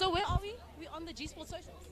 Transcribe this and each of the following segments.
So where are we? We're on the gsport socials.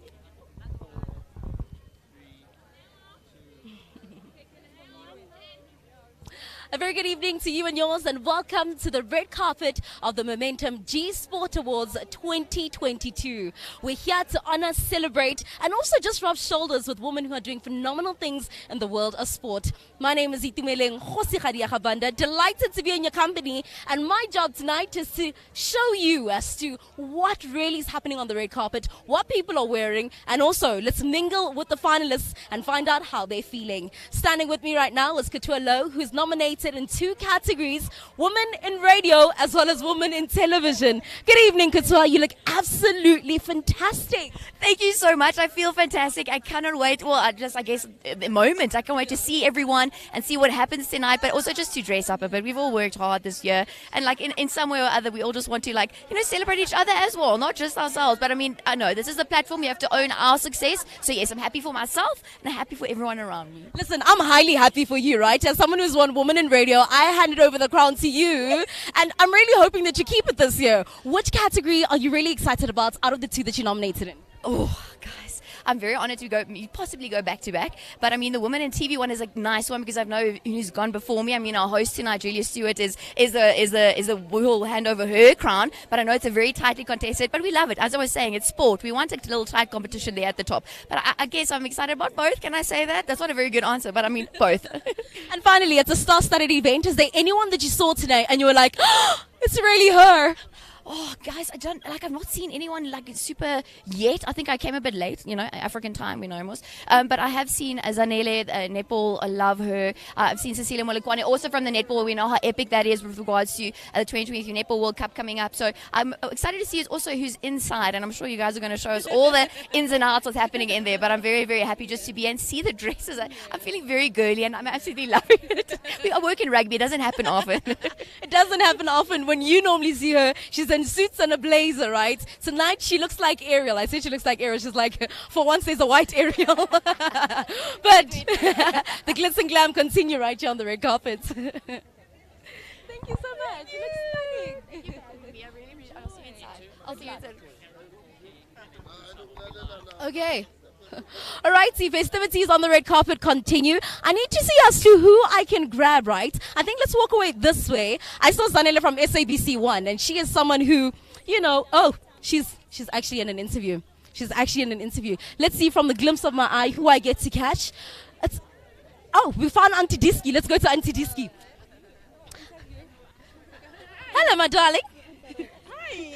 A very good evening to you and yours, and welcome to the red carpet of the Momentum G Sport Awards 2022. We're here to honor, celebrate, and also just rub shoulders with women who are doing phenomenal things in the world of sport. My name is Itumeleng Khosikgadiagabanda. Delighted to be in your company, and my job tonight is to show you as to what really is happening on the red carpet, what people are wearing, and also let's mingle with the finalists and find out how they're feeling. Standing with me right now is Couture Lowe, who's nominated in 2 categories, women in radio as well as women in television. Good evening, Couture. You look absolutely fantastic. Thank you so much. I feel fantastic. I cannot wait. Well, I guess, the moment. I can't wait to see everyone and see what happens tonight, but also just to dress up a bit. We've all worked hard this year, and like in some way or other, we all just want to celebrate each other as well, not just ourselves. But I mean, I know this is a platform. We have to own our success. So yes, I'm happy for myself and I'm happy for everyone around me. Listen, I'm highly happy for you, right? As someone who's one woman in radio, I handed over the crown to you, and I'm really hoping that you keep it this year. Which category are you really excited about out of the 2 that you nominated in? Oh, guys, I'm very honored to possibly go back to back. But I mean, the women in TV one is a nice one because I know who's gone before me. I mean, our host tonight, Julia Stewart, we'll hand over her crown. But I know it's a very tightly contested. But we love it. As I was saying, it's sport. We want a little tight competition there at the top. But I guess I'm excited about both. Can I say that? That's not a very good answer, but I mean both. And finally, it's a star-studded event. Is there anyone that you saw today and you were like, oh, it's really her? Oh, guys, I've not seen anyone super yet. I think I came a bit late, African time, almost. But I have seen Zanele, netball, I love her. I've seen Cecilia Molekwane, also from the netball. We know how epic that is with regards to the 2023 Netball World Cup coming up. So I'm excited to see also who's inside, and I'm sure you guys are going to show us all the ins and outs what's happening in there. But I'm very, very happy just to be and see the dresses. I'm feeling very girly, and I'm absolutely loving it. I work in rugby. It doesn't happen often. It doesn't happen often. When you normally see her, she's in suits and a blazer, right? Tonight she looks like Ariel. I said she looks like Ariel. She's like, for once there's a white Ariel. But the glitz and glam continue right here on the red carpet. Thank you so much. You look stunning. Thank you for having me. I really appreciate it. I'll see you inside. I'll see you inside. Okay. All right, see, festivities on the red carpet continue. I need to see as to who I can grab, right? I think let's walk away this way. I saw Zanele from SABC1, and she is someone who, she's actually in an interview. She's actually in an interview. Let's see from the glimpse of my eye who I get to catch. We found Auntie Diski. Let's go to Auntie Diski. Hello, my darling.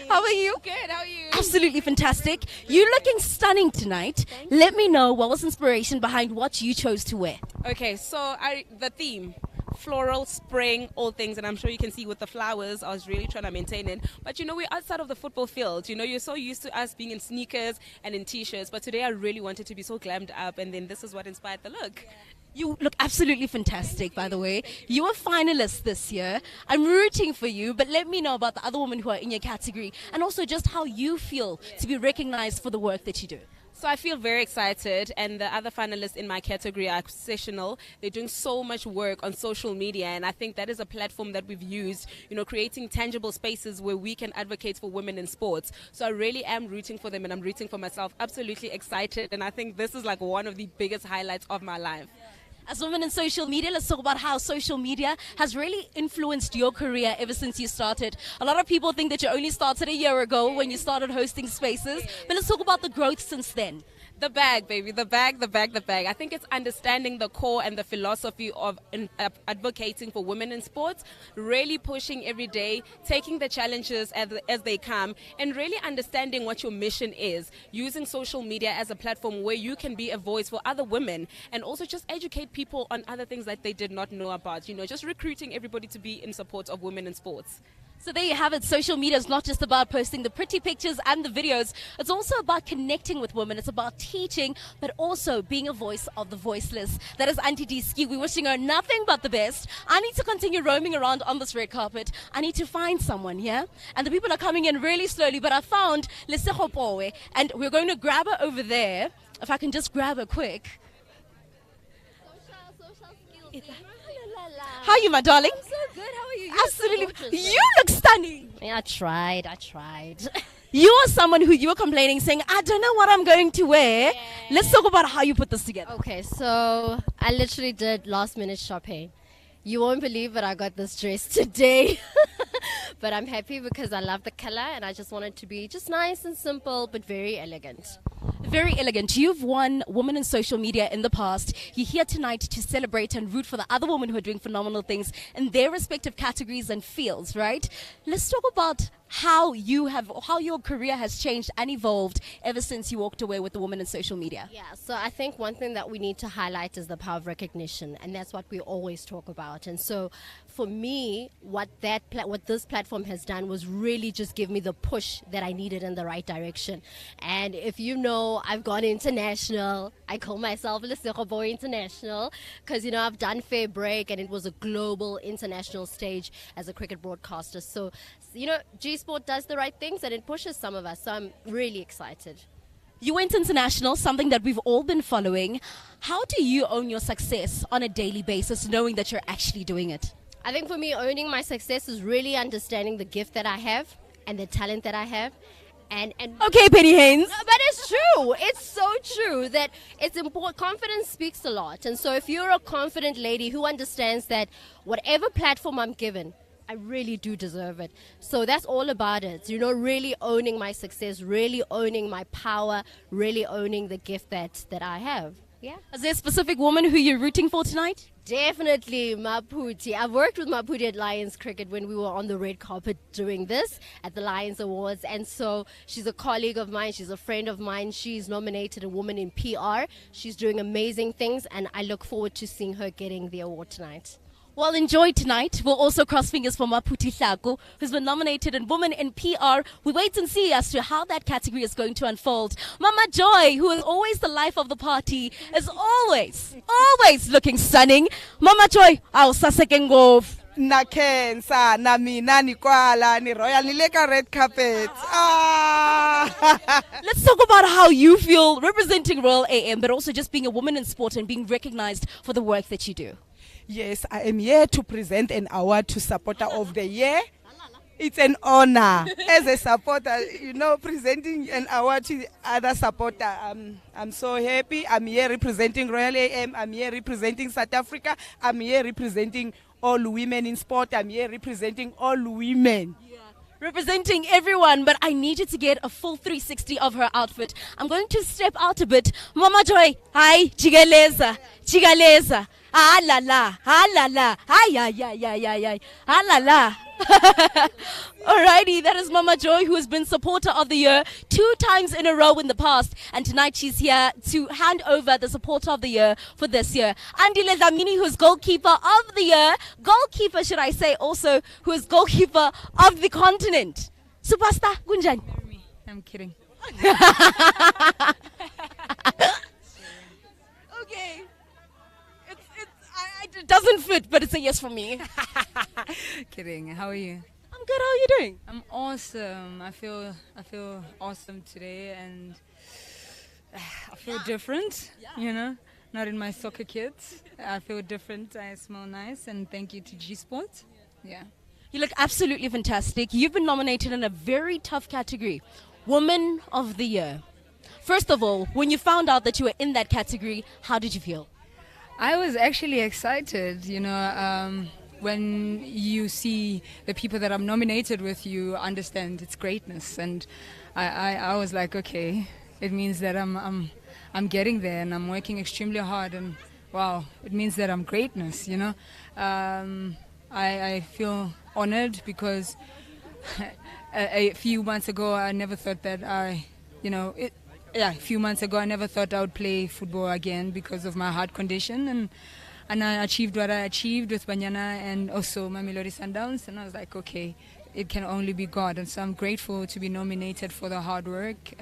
How are you? Good, how are you? Absolutely fantastic. You're looking stunning tonight. Let me know what was inspiration behind what you chose to wear. Okay, so the theme, floral, spring, all things, and I'm sure you can see with the flowers, I was really trying to maintain it. But we're outside of the football field. You're so used to us being in sneakers and in t-shirts, but today I really wanted to be so glammed up, and then this is what inspired the look. You look absolutely fantastic, by the way. You were finalist this year. I'm rooting for you, but let me know about the other women who are in your category and also just how you feel to be recognized for the work that you do. So I feel very excited, and the other finalists in my category are exceptional. They're doing so much work on social media, and I think that is a platform that we've used, creating tangible spaces where we can advocate for women in sports. So I really am rooting for them, and I'm rooting for myself. Absolutely excited, and I think this is like one of the biggest highlights of my life. As women in social media, let's talk about how social media has really influenced your career ever since you started. A lot of people think that you only started a year ago when you started hosting spaces, but let's talk about the growth since then. The bag, baby, the bag. I think it's understanding the core and the philosophy of advocating for women in sports, really pushing every day, taking the challenges as they come, and really understanding what your mission is, using social media as a platform where you can be a voice for other women and also just educate people on other things that they did not know about, just recruiting everybody to be in support of women in sports. So there you have it. Social media is not just about posting the pretty pictures and the videos. It's also about connecting with women. It's about teaching, but also being a voice of the voiceless. That is Auntie Diski. We're wishing her nothing but the best. I need to continue roaming around on this red carpet. I need to find someone here. And the people are coming in really slowly, but I found Lesego Powe, and we're going to grab her over there. If I can just grab her quick. Social skills. How are you, my darling? I'm so Good, how are you? Absolutely. You look stunning. Yeah, I tried. You are someone who you were complaining, saying, I don't know what I'm going to wear. Let's talk about how you put this together. Okay, so I literally did last minute shopping. You won't believe it, I got this dress today. But I'm happy because I love the color and I just want it to be just nice and simple but very elegant. Very elegant. You've won Women in Social Media in the past. You're here tonight to celebrate and root for the other women who are doing phenomenal things in their respective categories and fields, right? Let's talk about how your career has changed and evolved ever since you walked away with the Women in Social Media. Yeah, so I think one thing that we need to highlight is the power of recognition, and that's what we always talk about. And so for me, what this platform has done was really just give me the push that I needed in the right direction. And if you know, I've gone international. I call myself Lesego Boy International because, I've done Fair Break and it was a global international stage as a cricket broadcaster. So, G-Sport does the right things and it pushes some of us. So I'm really excited. You went international, something that we've all been following. How do you own your success on a daily basis, knowing that you're actually doing it? I think for me, owning my success is really understanding the gift that I have and the talent that I have. And Okay, Penny Haynes. No, but it's true. It's so true that it's important. Confidence speaks a lot. And so if you're a confident lady who understands that whatever platform I'm given, I really do deserve it. So that's all about it. Really owning my success, really owning my power, really owning the gift that I have. Yeah. Is there a specific woman who you're rooting for tonight? Definitely Maputi. I've worked with Maputi at Lions Cricket when we were on the red carpet doing this at the Lions Awards. And so she's a colleague of mine. She's a friend of mine. She's nominated a woman in PR. She's doing amazing things. And I look forward to seeing her getting the award tonight. Well, enjoy tonight. We'll also cross fingers for Maputi Hlaku, who's been nominated in Women in PR. We wait and see as to how that category is going to unfold. Mama Joy, who is always the life of the party, is always looking stunning. Mama Joy, I'll ngov. Na Kensa, na mina ni kwala ni royal ni leka red carpet. Let's talk about how you feel representing Royal AM, but also just being a woman in sport and being recognized for the work that you do. Yes, I am here to present an award to Supporter of the Year. It's an honor as a supporter, presenting an award to other supporter. I'm so happy. I'm here representing Royal AM. I'm here representing South Africa. I'm here representing all women in sport. I'm here representing all women. Representing everyone, but I need you to get a full 360 of her outfit. I'm going to step out a bit. Mama Joy, hi, jigaleza. Ah la la, ay ay ay ay ay ay, ah la la. Alrighty, that is Mama Joy, who has been Supporter of the Year 2 times in a row in the past, and tonight she's here to hand over the Supporter of the Year for this year. Andile Dlamini, who's Goalkeeper of the Year, goalkeeper should I say also, who is Goalkeeper of the Continent. Superstar Gunjan. I'm kidding. Okay. It doesn't fit, but it's a yes from me. Kidding. How are you? I'm good. How are you doing? I'm awesome. I feel awesome today, and I feel different. Not in my soccer kits. I feel different. I smell nice, and thank you to G-Sport. Yeah. You look absolutely fantastic. You've been nominated in a very tough category, Woman of the Year. First of all, when you found out that you were in that category, how did you feel? I was actually excited, when you see the people that I'm nominated with, you understand its greatness, and I was like, okay, it means that I'm getting there, and I'm working extremely hard, and wow, it means that I'm greatness, I feel honored because a few months ago I never thought that a few months ago I never thought I would play football again because of my heart condition, and I achieved what I achieved with Banyana and also my Mamelodi Sundowns, and I was like, okay, it can only be God. And so I'm grateful to be nominated for the hard work.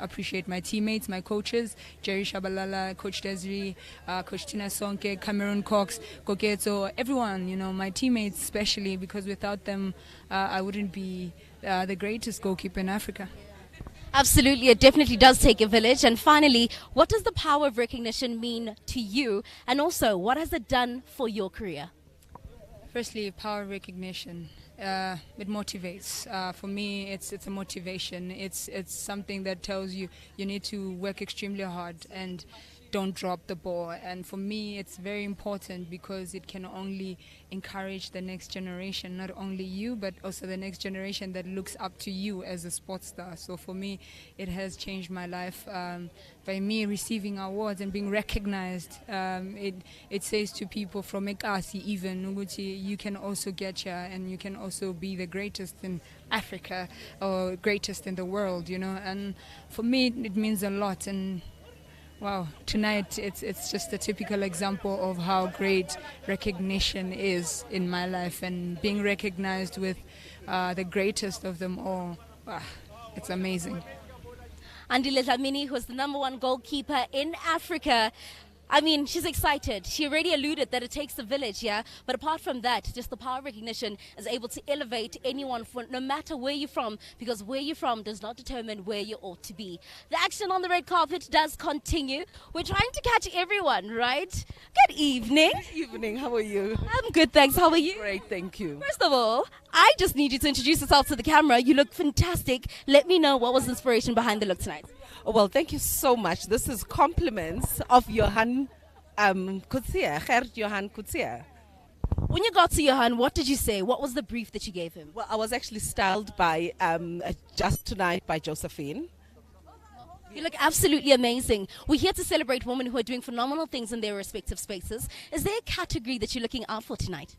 Appreciate my teammates, my coaches, Jerry Shabalala, Coach Desiree, Coach Tina Sonke, Cameron Cox, Koketo, everyone, my teammates especially, because without them I wouldn't be the greatest goalkeeper in Africa. Absolutely, it definitely does take a village. And finally, what does the power of recognition mean to you? And also, what has it done for your career? Firstly, power recognition. It motivates. For me, it's a motivation. It's something that tells you you need to work extremely hard and don't drop the ball. And for me, it's very important because it can only encourage the next generation, not only you, but also the next generation that looks up to you as a sports star. So for me, it has changed my life. By me receiving awards and being recognized, it says to people from Ekasi even, Nuguti, you can also get here and you can also be the greatest in Africa or greatest in the world, you know. And for me, it means a lot. And wow, tonight it's just a typical example of how great recognition is in my life, and being recognized with the greatest of them all. It's amazing. Andile Dlamini, who's the #1 goalkeeper in Africa. I mean, she's excited. She already alluded that it takes a village, yeah? But apart from that, just the power recognition is able to elevate anyone, for no matter where you're from, because where you're from does not determine where you ought to be. The action on the red carpet does continue. We're trying to catch everyone, right? Good evening. Good evening. How are you? I'm good, thanks. How are you? Great, thank you. First of all, I just need you to introduce yourself to the camera. You look fantastic. Let me know what was the inspiration behind the look tonight. Oh, well, thank you so much. This is compliments of Johan Kutsia, Gert Johan Kutsia. When you got to Johan, what did you say? What was the brief that you gave him? Well, I was actually styled by Just Tonight by Josephine. You look absolutely amazing. We're here to celebrate women who are doing phenomenal things in their respective spaces. Is there a category that you're looking out for tonight?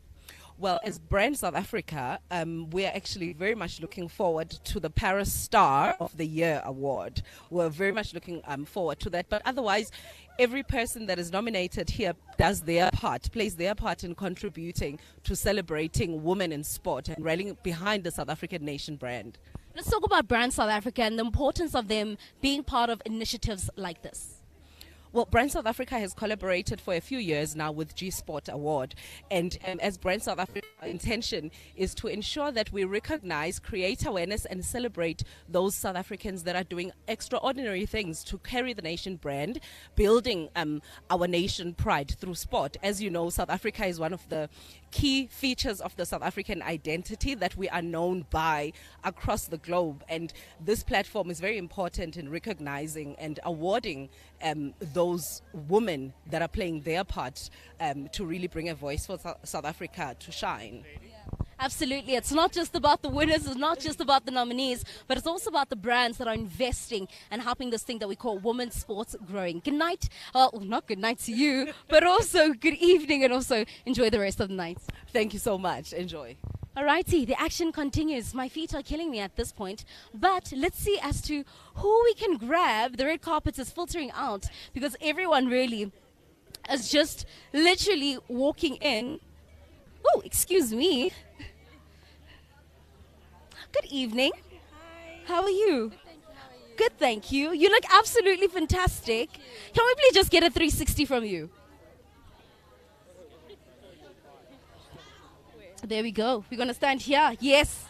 Well, as Brand South Africa, we're actually very much looking forward to the Paris Star of the Year award. We're very much looking forward to that. But otherwise, every person that is nominated here does their part, plays their part in contributing to celebrating women in sport and rallying behind the South African nation brand. Let's talk about Brand South Africa and the importance of them being part of initiatives like this. Well, Brand South Africa has collaborated for a few years now with gsport Award. And as Brand South Africa, our intention is to ensure that we recognize, create awareness, and celebrate those South Africans that are doing extraordinary things to carry the nation brand, building our nation pride through sport. As you know, South Africa is one of the key features of the South African identity that we are known by across the globe. And this platform is very important in recognizing and awarding those women that are playing their part to really bring a voice for South Africa to shine. Absolutely. It's not just about the winners, it's not just about the nominees, but it's also about the brands that are investing and helping this thing that we call women's sports growing. Good night. Well, not good night to you, but also good evening, and also enjoy the rest of the night. Thank you so much. Enjoy. Alrighty, the action continues. My feet are killing me at this point, but let's see as to who we can grab. The red carpet is filtering out because everyone really is just literally walking in. Oh, excuse me. Good evening. Hi. How are you? Good, thank you. How are you? Good, thank you. You look absolutely fantastic. Can we please just get a 360 from you? There we go. We're going to stand here. Yes.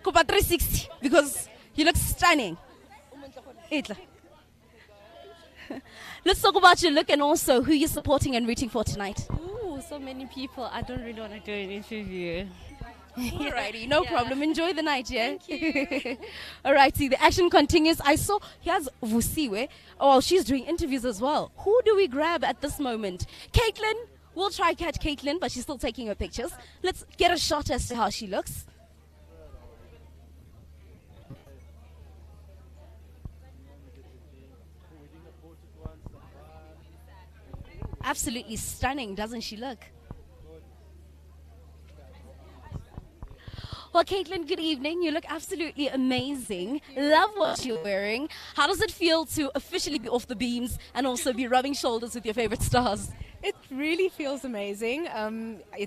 Kupa 360 because you look stunning. Itla. Let's talk about your look and also who you're supporting and rooting for tonight. Ooh, so many people. I don't really want to do an interview. Alrighty, no Yeah. problem. Enjoy the night, yeah? Thank you. Alrighty, the action continues. I saw, here's Vusiwe. Oh, she's doing interviews as well. Who do we grab at this moment? Caitlin? We'll try catch Caitlin, but she's still taking her pictures. Let's get a shot as to how she looks. Absolutely stunning, doesn't she look? Well, Caitlin, good evening. You look absolutely amazing. Love what you're wearing. How does it feel to officially be off the beams and also be rubbing shoulders with your favorite stars? It really feels amazing.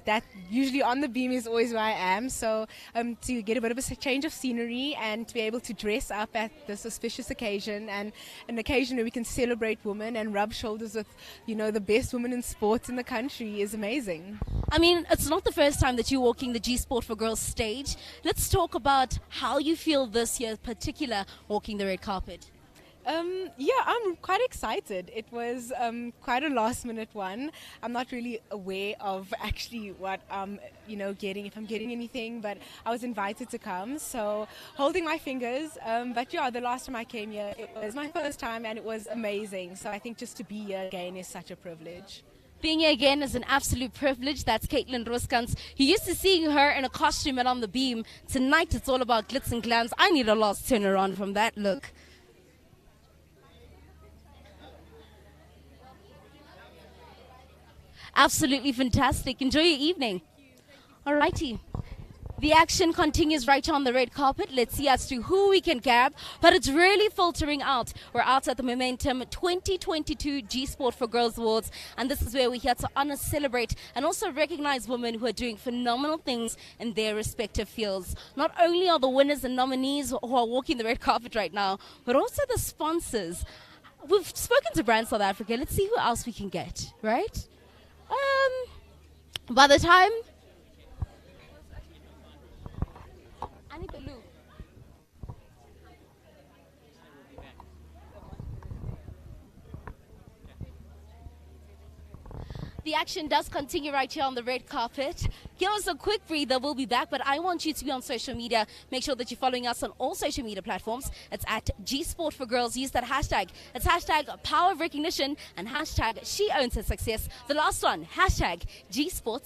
That usually on the beam is always where I am. So to get a bit of a change of scenery and to be able to dress up at this auspicious occasion and an occasion where we can celebrate women and rub shoulders with, you know, the best women in sports in the country is amazing. I mean, it's not the first time that you're walking the G Sport for Girls stage. Let's talk about how you feel this year, in particular, walking the red carpet. Yeah, I'm quite excited. It was quite a last minute one. I'm not really aware of actually what getting, if I'm getting anything, but I was invited to come, so holding my fingers. But yeah, the last time I came here, it was my first time and it was amazing. So I think just to be here again is such a privilege. Being here again is an absolute privilege. That's Caitlin Roskans. You used to seeing her in a costume and on the beam. Tonight it's all about glitz and glams. I need a last turnaround from that look. Absolutely fantastic. Enjoy your evening. Alrighty. The action continues right on the red carpet. Let's see as to who we can grab. But it's really filtering out. We're out at the Momentum 2022 G Sport for Girls Awards. And this is where we're here to honor, celebrate, and also recognize women who are doing phenomenal things in their respective fields. Not only are the winners and nominees who are walking the red carpet right now, but also the sponsors. We've spoken to Brand South Africa. Let's see who else we can get, right? By the time the action does continue right here on the red carpet. Give us a quick breather. We'll be back, but I want you to be on social media. Make sure that you're following us on all social media platforms. It's at G Sport for Girls. Use that hashtag. It's hashtag Power of Recognition and hashtag She Owns Her Success. The last one, hashtag G Sports